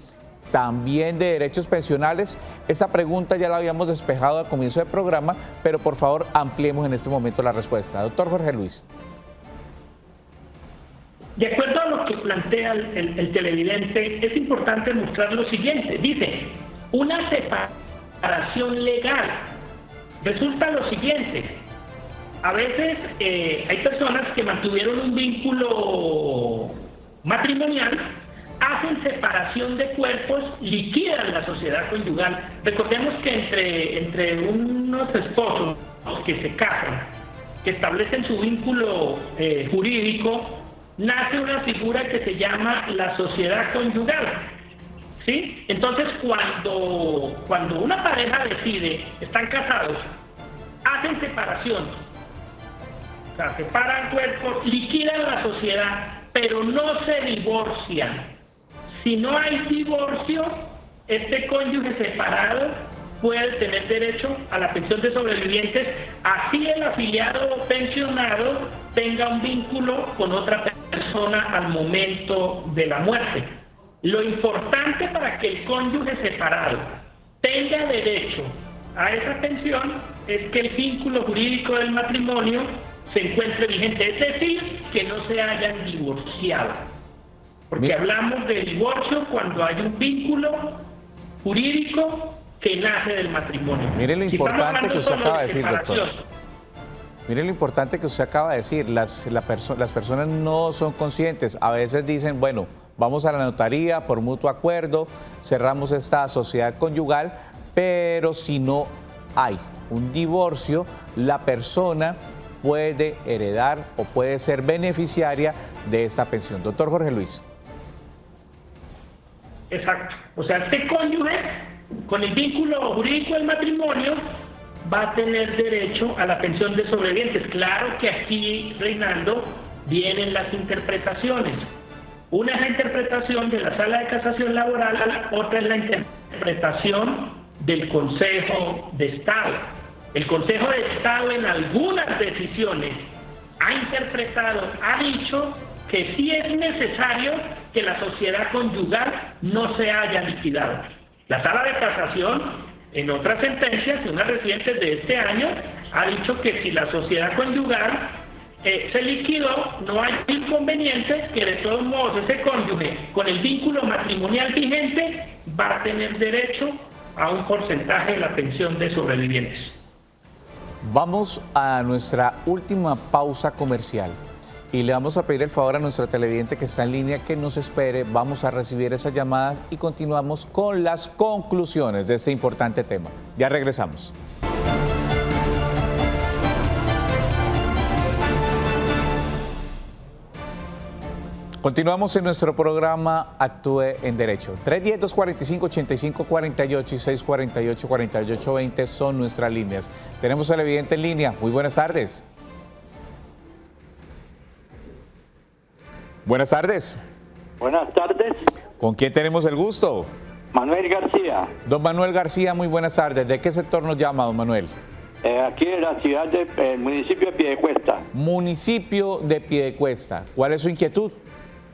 Speaker 2: también de derechos pensionales, esa pregunta ya la habíamos despejado al comienzo del programa, pero por favor ampliemos en este momento la respuesta. Doctor Jorge Luis.
Speaker 3: De acuerdo a lo que plantea el televidente, es importante mostrar lo siguiente. Dice, una separación legal. Resulta lo siguiente. A veces hay personas que mantuvieron un vínculo matrimonial, hacen separación de cuerpos, liquidan la sociedad conyugal. Recordemos que entre unos esposos que se casan, que establecen su vínculo jurídico, nace una figura que se llama la sociedad conyugal. ¿sí? Entonces, cuando una pareja decide, están casados, hacen separación, o sea, separan cuerpos, liquidan la sociedad, pero no se divorcian. Si no hay divorcio, este cónyuge separado puede tener derecho a la pensión de sobrevivientes, así el afiliado o pensionado tenga un vínculo con otra persona al momento de la muerte. Lo importante para que el cónyuge separado tenga derecho a esa pensión es que el vínculo jurídico del matrimonio se encuentre vigente, es decir, que no se hayan divorciado. Porque hablamos de divorcio cuando hay un vínculo jurídico que nace del matrimonio.
Speaker 2: Mire lo importante que usted acaba de decir, doctor. Mire lo importante que usted acaba de decir. Las personas no son conscientes. A veces dicen, bueno, vamos a la notaría por mutuo acuerdo, cerramos esta sociedad conyugal, pero si no hay un divorcio, la persona puede heredar o puede ser beneficiaria de esta pensión. Doctor Jorge Luis.
Speaker 3: Exacto. O sea, este cónyuge, con el vínculo jurídico del matrimonio, va a tener derecho a la pensión de sobrevivientes. Claro que aquí, Reinaldo, vienen las interpretaciones. Una es la interpretación de la Sala de Casación Laboral, otra es la interpretación del Consejo de Estado. El Consejo de Estado en algunas decisiones ha interpretado, ha dicho que sí es necesario que la sociedad conyugal no se haya liquidado. La Sala de Casación, en otras sentencias, unas recientes de este año, ha dicho que si la sociedad conyugal se liquidó, no hay inconveniente, que de todos modos ese cónyuge con el vínculo matrimonial vigente va a tener derecho a un porcentaje de la pensión de sobrevivientes.
Speaker 2: Vamos a nuestra última pausa comercial y le vamos a pedir el favor a nuestra televidente que está en línea que nos espere. Vamos a recibir esas llamadas y continuamos con las conclusiones de este importante tema. Ya regresamos. Continuamos en nuestro programa Actúe en Derecho. 310-245-8548 y 648-4820 son nuestras líneas. Tenemos al evidente en línea. Muy buenas tardes. Buenas tardes.
Speaker 8: Buenas tardes.
Speaker 2: ¿Con quién tenemos el gusto?
Speaker 8: Manuel García.
Speaker 2: Don Manuel García, muy buenas tardes. ¿De qué sector nos llama, don Manuel?
Speaker 8: Aquí en la ciudad del municipio de Piedecuesta.
Speaker 2: Municipio de Piedecuesta. ¿Cuál es su inquietud?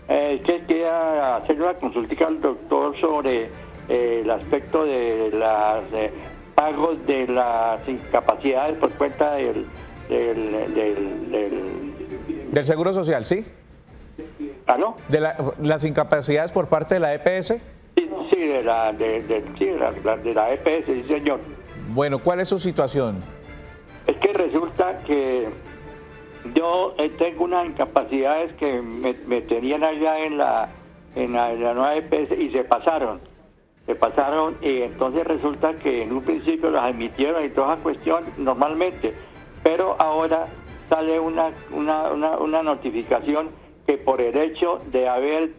Speaker 8: Que quería hacer una consulta al doctor sobre el aspecto de los pagos de las incapacidades por cuenta del
Speaker 2: Seguro Social, ¿sí?
Speaker 8: ¿Aló?
Speaker 2: ¿De las incapacidades por parte de la EPS?
Speaker 8: Sí, de la EPS, sí, señor.
Speaker 2: Bueno, ¿cuál es su situación?
Speaker 8: Es que resulta que yo tengo unas incapacidades que me tenían allá en la nueva EPS y se pasaron y entonces resulta que en un principio las admitieron y toda esa cuestión normalmente, pero ahora sale una notificación que por el hecho de haber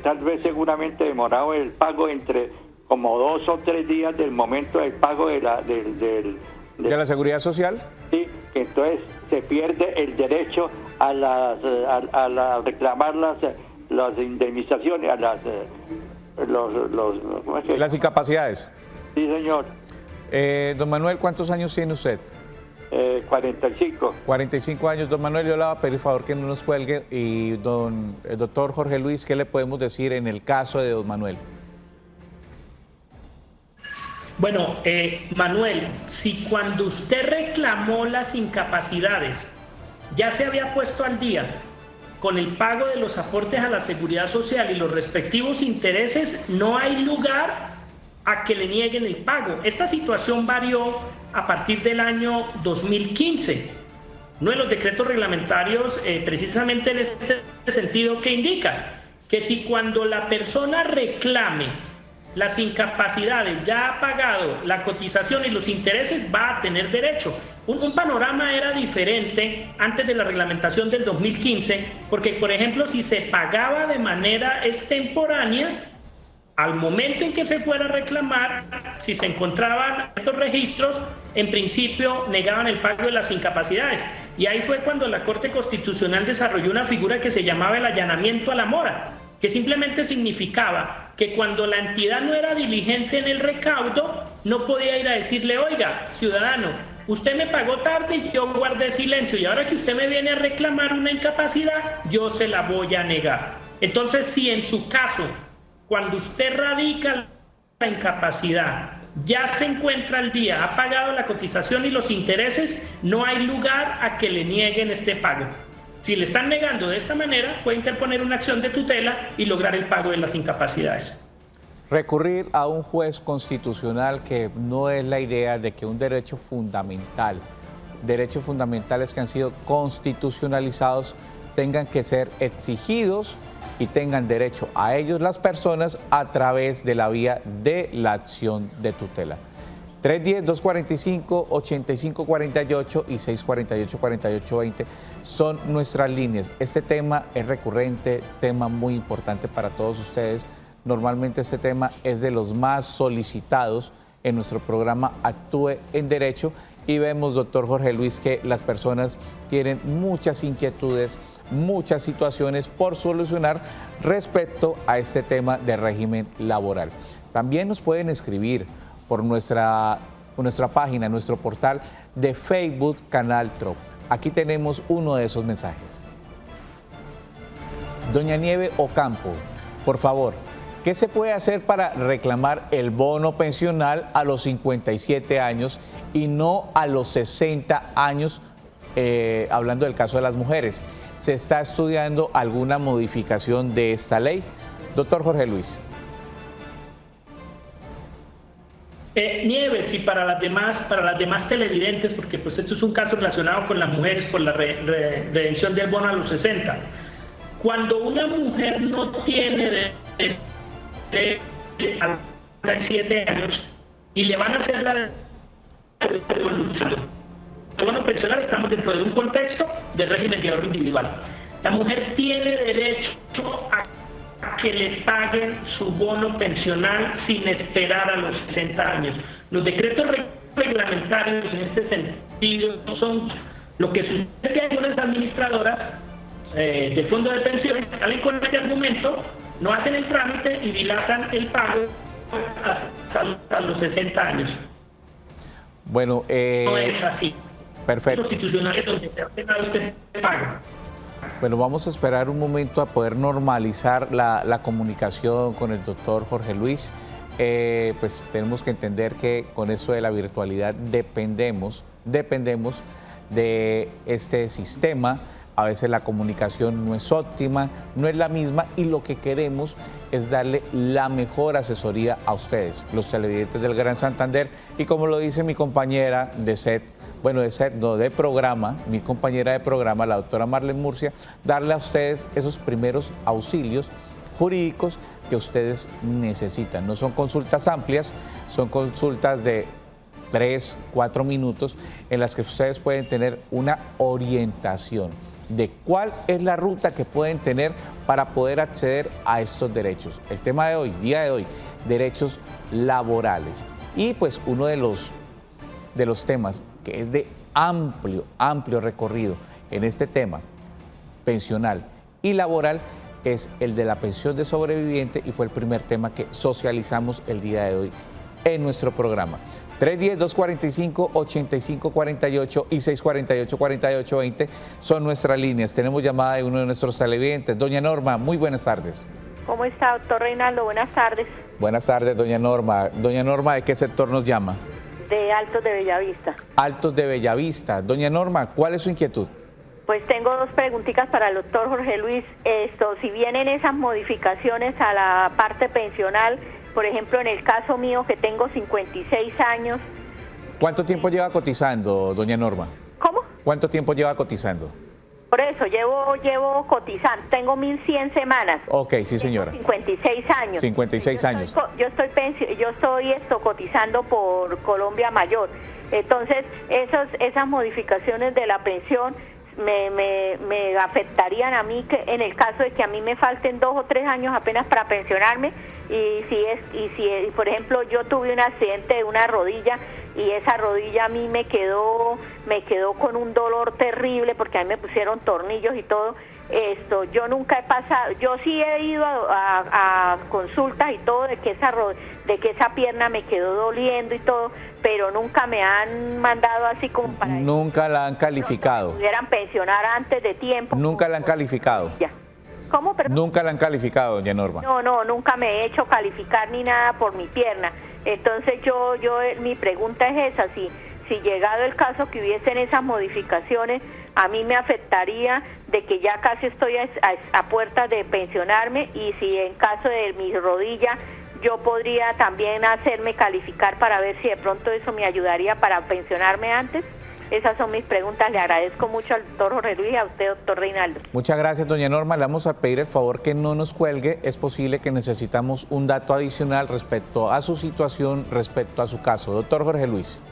Speaker 8: tal vez seguramente demorado el pago entre como 2 o 3 días del momento del pago de la
Speaker 2: Seguridad Social.
Speaker 8: Sí, que entonces se pierde el derecho a reclamar las indemnizaciones, a
Speaker 2: las incapacidades.
Speaker 8: Sí, señor.
Speaker 2: Don Manuel, ¿cuántos años tiene usted?
Speaker 8: 45.
Speaker 2: 45 años, don Manuel. Yo le voy a pedir favor que no nos cuelgue. Y el doctor Jorge Luis, ¿qué le podemos decir en el caso de don Manuel?
Speaker 3: Bueno, Manuel, si cuando usted reclamó las incapacidades ya se había puesto al día con el pago de los aportes a la seguridad social y los respectivos intereses, no hay lugar a que le nieguen el pago. Esta situación varió a partir del año 2015. Uno de los decretos reglamentarios, precisamente en este sentido, que indica que si cuando la persona reclame las incapacidades ya ha pagado la cotización y los intereses, va a tener derecho. Un panorama era diferente antes de la reglamentación del 2015, porque, por ejemplo, si se pagaba de manera extemporánea, Al momento en que se fuera a reclamar, si se encontraban estos registros, en principio negaban el pago de las incapacidades. Y ahí fue cuando la Corte Constitucional desarrolló una figura que se llamaba el allanamiento a la mora, que simplemente significaba que cuando la entidad no era diligente en el recaudo, no podía ir a decirle: oiga, ciudadano, usted me pagó tarde y yo guardé silencio, y ahora que usted me viene a reclamar una incapacidad, yo se la voy a negar. Entonces, si en su caso, cuando usted radica la incapacidad, ya se encuentra al día, ha pagado la cotización y los intereses, no hay lugar a que le nieguen este pago. Si le están negando de esta manera, puede interponer una acción de tutela y lograr el pago de las incapacidades.
Speaker 2: Recurrir a un juez constitucional, que no es la idea de que un derechos fundamentales que han sido constitucionalizados tengan que ser exigidos y tengan derecho a ellos las personas a través de la vía de la acción de tutela. 310-245-8548 y 648-4820 son nuestras líneas. Este tema es recurrente, tema muy importante para todos ustedes. Normalmente este tema es de los más solicitados en nuestro programa Actúe en Derecho, y vemos, doctor Jorge Luis, que las personas tienen muchas inquietudes, muchas situaciones por solucionar respecto a este tema de régimen laboral. También nos pueden escribir por nuestra página, nuestro portal de Facebook, Canal TRO. Aquí tenemos uno de esos mensajes. Doña Nieve Ocampo, por favor, ¿qué se puede hacer para reclamar el bono pensional a los 57 años y no a los 60 años, hablando del caso de las mujeres? ¿Se está estudiando alguna modificación de esta ley? Doctor Jorge Luis.
Speaker 3: Nieves, y para las demás televidentes, porque pues esto es un caso relacionado con las mujeres por la redención del bono a los 60. Cuando una mujer no tiene de 57 años y le van a hacer la devolución, bueno, pensional, estamos dentro de un contexto de régimen de ahorro individual. La mujer tiene derecho a que le paguen su bono pensional sin esperar a los 60 años. Los decretos reglamentarios en este sentido son lo que sucede, que algunas administradoras del fondo de pensiones salen con este argumento, no hacen el trámite y dilatan el pago hasta los 60 años.
Speaker 2: Bueno,
Speaker 3: no es así.
Speaker 2: Perfecto.
Speaker 3: Constitucionales donde se ordena usted paga.
Speaker 2: Bueno, vamos a esperar un momento a poder normalizar la comunicación con el doctor Jorge Luis. Pues tenemos que entender que con esto de la virtualidad dependemos de este sistema. A veces la comunicación no es óptima, no es la misma, y lo que queremos es darle la mejor asesoría a ustedes, los televidentes del Gran Santander, y como lo dice mi compañera de programa, mi compañera de programa, la doctora Marlene Murcia, darle a ustedes esos primeros auxilios jurídicos que ustedes necesitan. No son consultas amplias, son consultas de 3, 4 minutos en las que ustedes pueden tener una orientación de cuál es la ruta que pueden tener para poder acceder a estos derechos. El tema de hoy, día de hoy, derechos laborales. Y pues uno de los temas que es de amplio recorrido en este tema pensional y laboral es el de la pensión de sobreviviente, y fue el primer tema que socializamos el día de hoy en nuestro programa. 310-245-8548 y 648-4820 son nuestras líneas. Tenemos llamada de uno de nuestros televidentes. Doña Norma, muy buenas tardes.
Speaker 9: ¿Cómo está, doctor Reinaldo? Buenas tardes.
Speaker 2: Buenas tardes, doña Norma. Doña Norma, ¿de qué sector nos llama?
Speaker 9: De Altos de Bellavista.
Speaker 2: Altos de Bellavista. Doña Norma, ¿cuál es su inquietud?
Speaker 9: Pues tengo dos preguntitas para el doctor Jorge Luis. Si vienen esas modificaciones a la parte pensional, por ejemplo, en el caso mío, que tengo 56 años.
Speaker 2: ¿Cuánto tiempo lleva cotizando, doña Norma?
Speaker 9: ¿Cómo?
Speaker 2: ¿Cuánto tiempo lleva cotizando?
Speaker 9: Por eso, llevo cotizando, tengo 1.100 semanas.
Speaker 2: Ok, sí, señora.
Speaker 9: Tengo 56 años.
Speaker 2: 56 años.
Speaker 9: Yo estoy cotizando por Colombia Mayor. Entonces, esas modificaciones de la pensión me afectarían a mí, que en el caso de que a mí me falten 2 o 3 años apenas para pensionarme, y por ejemplo yo tuve un accidente de una rodilla y esa rodilla a mí me quedó con un dolor terrible porque a mí me pusieron tornillos y todo. Yo nunca he pasado, yo sí he ido a consultas y todo de que esa pierna me quedó doliendo y todo, pero nunca me han mandado así como para...
Speaker 2: Nunca la han calificado.
Speaker 9: Pudieran pensionar antes de tiempo.
Speaker 2: Nunca la han calificado.
Speaker 9: Ya. ¿Cómo? Perdón.
Speaker 2: Nunca la han calificado, doña Norma.
Speaker 9: No, nunca me he hecho calificar ni nada por mi pierna. Entonces mi pregunta es esa, si llegado el caso que hubiesen esas modificaciones, a mí me afectaría de que ya casi estoy a puertas de pensionarme, y si en caso de mi rodilla yo podría también hacerme calificar para ver si de pronto eso me ayudaría para pensionarme antes. Esas son mis preguntas. Le agradezco mucho al doctor Jorge Luis y a usted, doctor Reinaldo.
Speaker 2: Muchas gracias, doña Norma. Le vamos a pedir el favor que no nos cuelgue. Es posible que necesitamos un dato adicional respecto a su situación, respecto a su caso. Doctor Jorge Luis.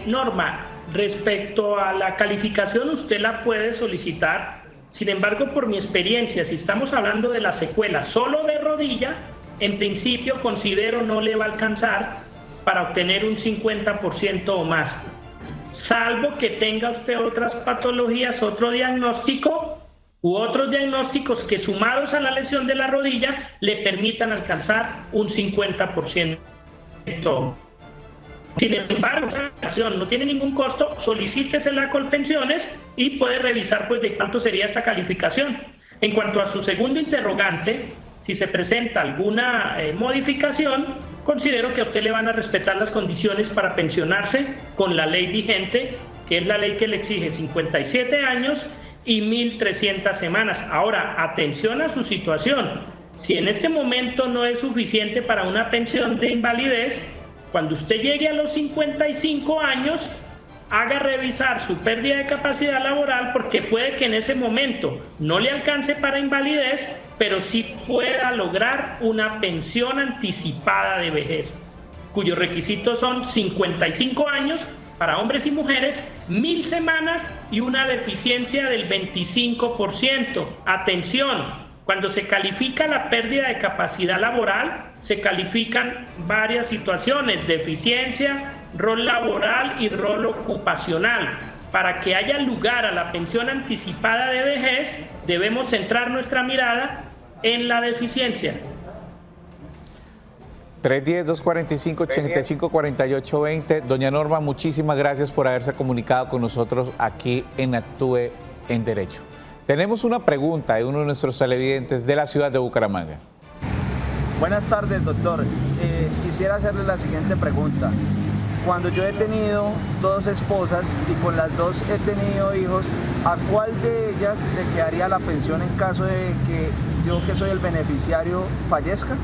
Speaker 3: Norma, respecto a la calificación, usted la puede solicitar. Sin embargo, por mi experiencia, si estamos hablando de la secuela solo de rodilla, en principio considero no le va a alcanzar para obtener un 50% o más, salvo que tenga usted otras patologías, otro diagnóstico u otros diagnósticos que sumados a la lesión de la rodilla le permitan alcanzar un 50%. Sin embargo, esta acción no tiene ningún costo, solicítesela a Colpensiones y puede revisar pues de cuánto sería esta calificación. En cuanto a su segundo interrogante, si se presenta alguna modificación, considero que a usted le van a respetar las condiciones para pensionarse con la ley vigente, que es la ley que le exige 57 años y 1.300 semanas. Ahora, atención a su situación. Si en este momento no es suficiente para una pensión de invalidez, cuando usted llegue a los 55 años, haga revisar su pérdida de capacidad laboral, porque puede que en ese momento no le alcance para invalidez, pero sí pueda lograr una pensión anticipada de vejez, cuyos requisitos son 55 años para hombres y mujeres, 1.000 semanas y una deficiencia del 25%. Atención, cuando se califica la pérdida de capacidad laboral, se califican varias situaciones: deficiencia, rol laboral y rol ocupacional. Para que haya lugar a la pensión anticipada de vejez, debemos centrar nuestra mirada en la deficiencia.
Speaker 2: 310-245-854820. Doña Norma, muchísimas gracias por haberse comunicado con nosotros aquí en Actúe en Derecho. Tenemos una pregunta de uno de nuestros televidentes de la ciudad de Bucaramanga.
Speaker 10: Buenas tardes, doctor. Quisiera hacerle la siguiente pregunta. Cuando yo he tenido 2 esposas y con las 2 he tenido hijos, ¿a cuál de ellas le quedaría la pensión en caso de que yo, que soy el beneficiario, fallezca?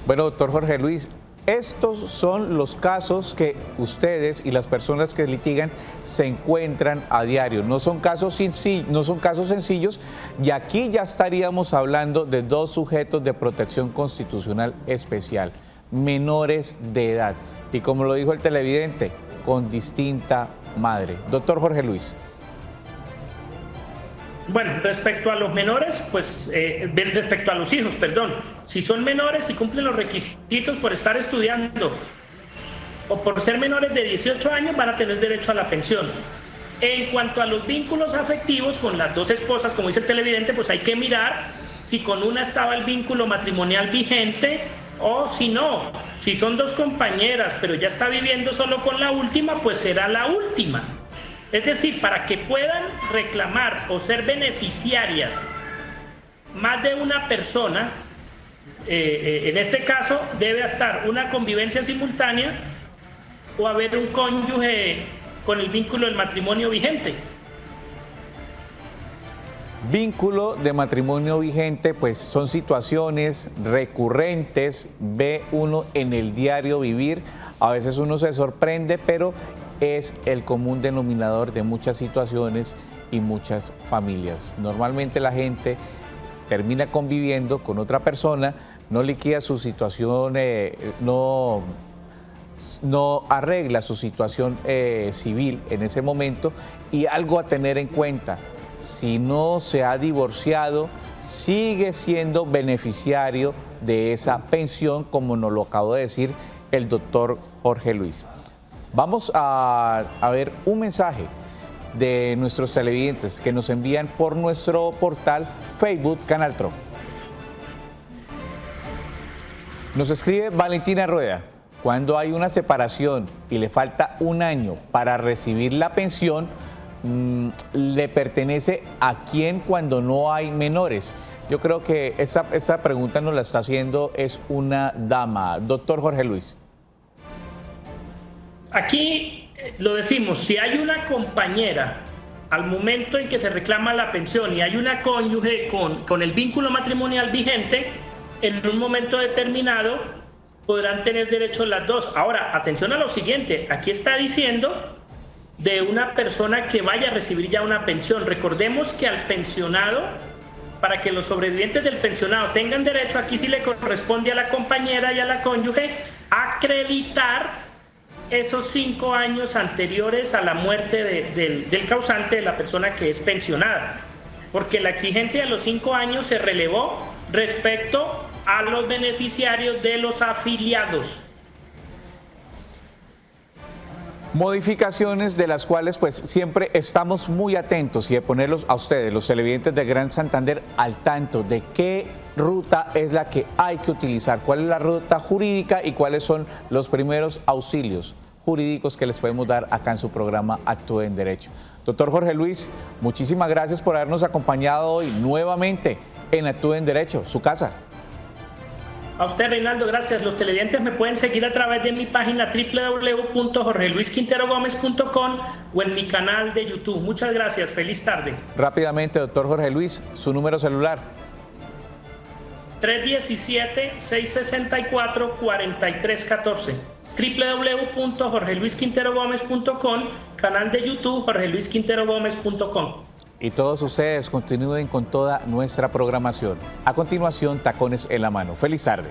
Speaker 2: Bueno, doctor Jorge Luis, estos son los casos que ustedes y las personas que litigan se encuentran a diario. No son casos sencillos, y aquí ya estaríamos hablando de 2 sujetos de protección constitucional especial, menores de edad. Y como lo dijo el televidente, con distinta madre. Doctor Jorge Luis.
Speaker 3: Bueno, respecto a los menores, pues respecto a los hijos, perdón, si son menores y cumplen los requisitos por estar estudiando o por ser menores de 18 años, van a tener derecho a la pensión. En cuanto a los vínculos afectivos con las 2 esposas, como dice el televidente, pues hay que mirar si con una estaba el vínculo matrimonial vigente o si no. Si son 2 compañeras, pero ya está viviendo solo con la última, pues será la última. Es decir, para que puedan reclamar o ser beneficiarias más de una persona, en este caso debe estar una convivencia simultánea o haber un cónyuge con el vínculo del matrimonio vigente.
Speaker 2: Vínculo de matrimonio vigente, pues son situaciones recurrentes, ve uno en el diario vivir, a veces uno se sorprende, pero es el común denominador de muchas situaciones y muchas familias. Normalmente la gente termina conviviendo con otra persona, no liquida su situación, no no arregla su situación civil en ese momento. Y algo a tener en cuenta, si no se ha divorciado, sigue siendo beneficiario de esa pensión, como nos lo acabó de decir el doctor Jorge Luis. Vamos a ver un mensaje de nuestros televidentes que nos envían por nuestro portal Facebook Canal Tro. Nos escribe Valentina Rueda: cuando hay una separación y le falta un año para recibir la pensión, ¿le pertenece a quién cuando no hay menores? Yo creo que esa pregunta nos la está haciendo es una dama. Doctor Jorge Luis.
Speaker 3: Aquí lo decimos, si hay una compañera al momento en que se reclama la pensión y hay una cónyuge con el vínculo matrimonial vigente, en un momento determinado podrán tener derecho las dos. Ahora, atención a lo siguiente, aquí está diciendo de una persona que vaya a recibir ya una pensión. Recordemos que al pensionado, para que los sobrevivientes del pensionado tengan derecho, aquí sí le corresponde a la compañera y a la cónyuge acreditar esos 5 años anteriores a la muerte del causante, de la persona que es pensionada, porque la exigencia de los 5 años se relevó respecto a los beneficiarios de los afiliados.
Speaker 2: Modificaciones de las cuales pues siempre estamos muy atentos y de ponerlos a ustedes, los televidentes de Gran Santander, al tanto de qué ruta es la que hay que utilizar, cuál es la ruta jurídica y cuáles son los primeros auxilios jurídicos que les podemos dar acá en su programa Actúe en Derecho. Doctor Jorge Luis, muchísimas gracias por habernos acompañado hoy nuevamente en Actúe en Derecho, su casa.
Speaker 3: A usted, Reinaldo, gracias. Los televidentes me pueden seguir a través de mi página www.jorgeluisquinterogomez.com o en mi canal de YouTube. Muchas gracias. Feliz tarde.
Speaker 2: Rápidamente, doctor Jorge Luis, su número celular.
Speaker 3: 317-664-4314. www.jorgeluisquinterogomez.com, canal de YouTube jorgeluisquinterogomez.com.
Speaker 2: Y todos ustedes continúen con toda nuestra programación. A continuación, Tacones en la Mano. Feliz tarde.